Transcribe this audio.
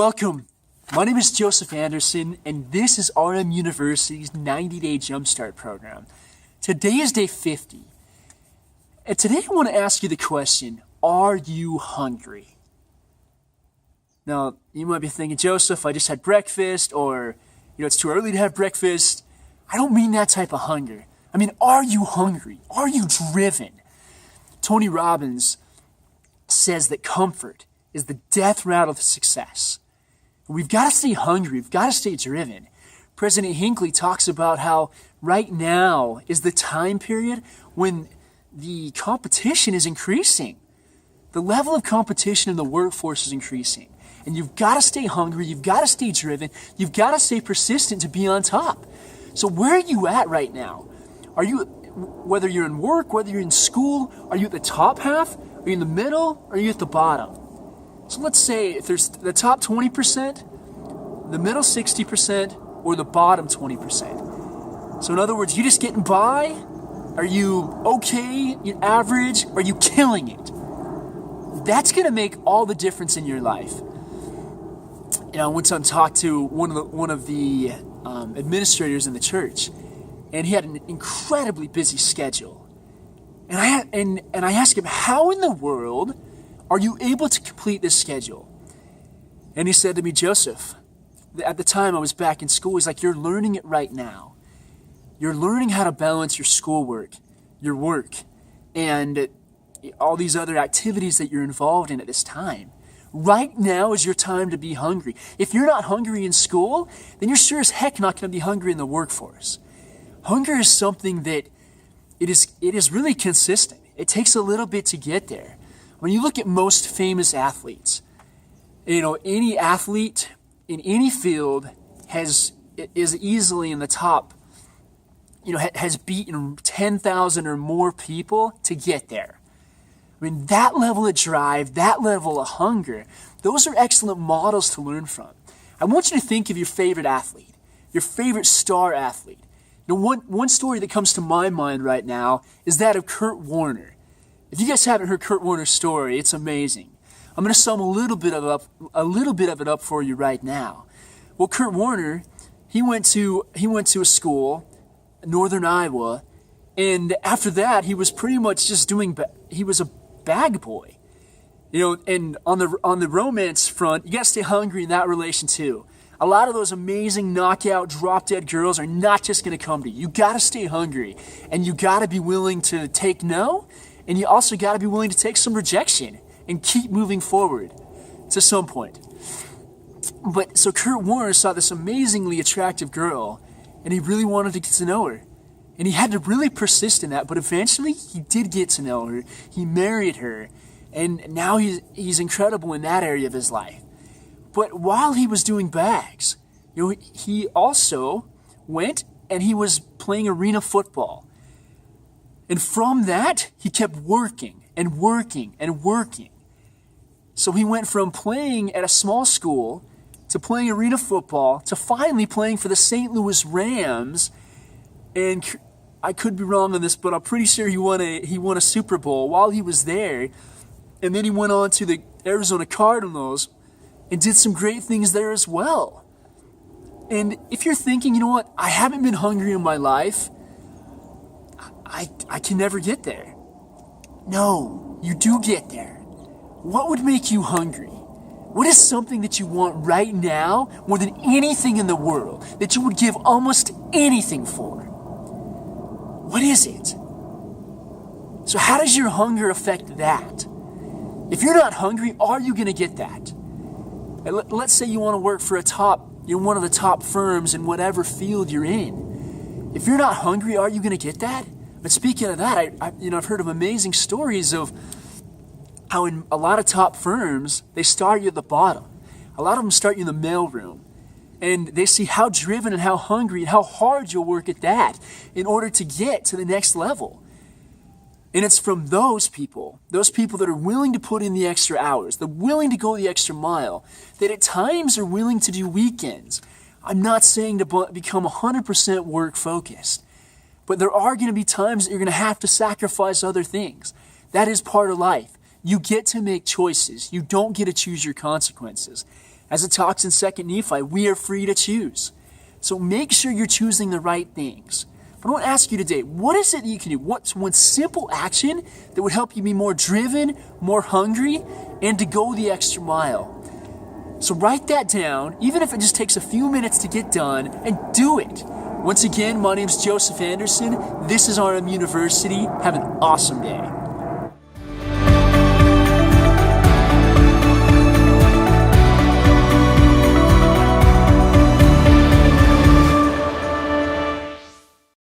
Welcome. My name is Joseph Anderson, and this is RM University's 90-Day Jumpstart program. Today is day 50. And today I want to ask you the question, are you hungry? Now, you might be thinking, Joseph, I just had breakfast, or, it's too early to have breakfast. I don't mean that type of hunger. I mean, are you hungry? Are you driven? Tony Robbins says that comfort is the death rattle to success. We've got to stay hungry. We've got to stay driven. President Hinckley talks about how right now is the time period when the competition is increasing. The level of competition in the workforce is increasing. And you've got to stay hungry. You've got to stay driven. You've got to stay persistent to be on top. So where are you at right now? Are you, whether you're in work, whether you're in school, are you at the top half? Are you in the middle? Or are you at the bottom? So let's say if there's the top 20%, the middle 60%, or the bottom 20%. So in other words, you just getting by? Are you okay? You average? Are you killing it? That's going to make all the difference in your life. I went on talk to one of the administrators in the church, and he had an incredibly busy schedule. And I asked him, how in the world are you able to complete this schedule? And he said to me, Joseph, at the time I was back in school, he's like, you're learning it right now. You're learning how to balance your schoolwork, your work, and all these other activities that you're involved in at this time. Right now is your time to be hungry. If you're not hungry in school, then you're sure as heck not going to be hungry in the workforce. Hunger is something that it is really consistent. It takes a little bit to get there. When you look at most famous athletes, any athlete in any field is easily in the top, has beaten 10,000 or more people to get there. I mean, that level of drive, that level of hunger, those are excellent models to learn from. I want you to think of your favorite athlete, your favorite star athlete. One story that comes to my mind right now is that of Kurt Warner. If you guys haven't heard Kurt Warner's story, it's amazing. I'm going to sum a little bit of it up for you right now. Well, Kurt Warner, he went to a school, Northern Iowa, and after that, he was pretty much just he was a bag boy. And on the romance front, you got to stay hungry in that relation too. A lot of those amazing knockout, drop-dead girls are not just going to come to you. You got to stay hungry, and you got to be willing to take no, and you also got to be willing to take some rejection and keep moving forward to some point. But so Kurt Warner saw this amazingly attractive girl, and he really wanted to get to know her. And he had to really persist in that, but eventually he did get to know her. He married her, and now he's incredible in that area of his life. But while he was doing bags, he also went and he was playing arena football. And from that, he kept working and working and working. So he went from playing at a small school to playing arena football to finally playing for the St. Louis Rams. And I could be wrong on this, but I'm pretty sure he won a Super Bowl while he was there. And then he went on to the Arizona Cardinals and did some great things there as well. And if you're thinking, I haven't been hungry in my life, I can never get there. No, you do get there. What would make you hungry? What is something that you want right now more than anything in the world that you would give almost anything for? What is it? So how does your hunger affect that? If you're not hungry, are you going to get that? Let's say you want to work for one of the top firms in whatever field you're in. If you're not hungry, are you going to get that? But speaking of that, I've heard of amazing stories of how in a lot of top firms, they start you at the bottom. A lot of them start you in the mailroom. And they see how driven and how hungry and how hard you'll work at that in order to get to the next level. And it's from those people that are willing to put in the extra hours, they're willing to go the extra mile, that at times are willing to do weekends. I'm not saying to become 100% work focused, but there are going to be times that you're going to have to sacrifice other things. That is part of life. You get to make choices. You don't get to choose your consequences. As it talks in 2 Nephi, we are free to choose. So make sure you're choosing the right things. But I want to ask you today, what is it that you can do? What's one simple action that would help you be more driven, more hungry, and to go the extra mile? So write that down, even if it just takes a few minutes to get done, and do it. Once again, my name is Joseph Anderson. This is RM University. Have an awesome day.